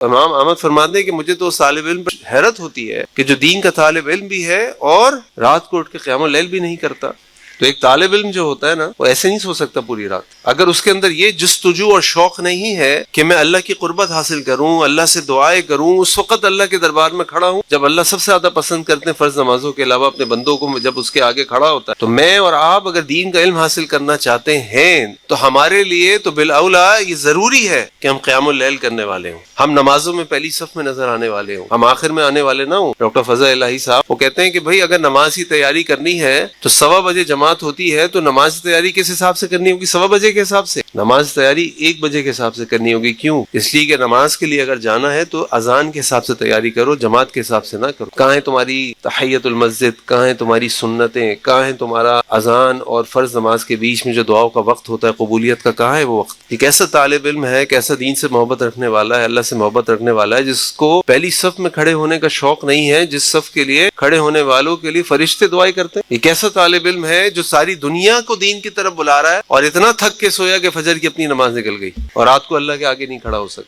امام احمد فرماتے ہیں کہ مجھے تو اس طالب علم پر حیرت ہوتی ہے کہ جو دین کا طالب علم بھی ہے اور رات کو اٹھ کے قیام اللیل بھی نہیں کرتا۔ تو ایک طالب علم جو ہوتا ہے نا، وہ ایسے نہیں سو سکتا پوری رات اگر اس کے اندر یہ جستجو اور شوق نہیں ہے کہ میں اللہ کی قربت حاصل کروں، اللہ سے دعائیں کروں۔ اس وقت اللہ کے دربار میں کھڑا ہوں جب اللہ سب سے زیادہ پسند کرتے ہیں فرض نمازوں کے علاوہ اپنے بندوں کو، جب اس کے آگے کھڑا ہوتا ہے۔ تو میں اور آپ اگر دین کا علم حاصل کرنا چاہتے ہیں تو ہمارے لیے تو بالاولا یہ ضروری ہے کہ ہم قیام اللیل کرنے والے ہوں، ہم نمازوں میں پہلی صف میں نظر آنے والے ہوں، ہم آخر میں آنے والے نہ ہوں۔ ڈاکٹر فضل الہی صاحب وہ کہتے ہیں کہ بھائی اگر نماز کی تیاری کرنی ہے تو 1:15 بجے جماعت ہوتی ہے، تو نماز کی تیاری کس حساب سے کرنی ہوگی؟ 1:15 بجے کے حساب سے۔ نماز تیاری 1 بجے کے حساب سے کرنی ہوگی۔ کیوں؟ اس لیے کہ نماز کے لیے اگر جانا ہے تو اذان کے حساب سے تیاری کرو، جماعت کے حساب سے نہ کرو۔ کہاں ہے تمہاری تحیت المسجد، کہاں ہے تمہاری سنتیں، کہاں ہے تمہارا اذان اور فرض نماز کے بیچ میں جو دعاؤں کا وقت ہوتا ہے قبولیت کا، کہاں ہے وہ وقت؟ یہ کیسا طالب علم ہے، کیسا دین سے محبت رکھنے والا ہے، اللہ سے محبت رکھنے والا ہے، جس کو پہلی صف میں کھڑے ہونے کا شوق نہیں ہے، جس صف کے لیے کھڑے ہونے والوں کے لیے فرشتے دعائیں کرتے ہیں۔ یہ کیسا طالب علم ہے جو ساری دنیا کو دین کی طرف بلا رہا ہے اور اتنا تھک کے سویا کہ فجر کی اپنی نماز نکل گئی اور رات کو اللہ کے آگے نہیں کھڑا ہو سکا۔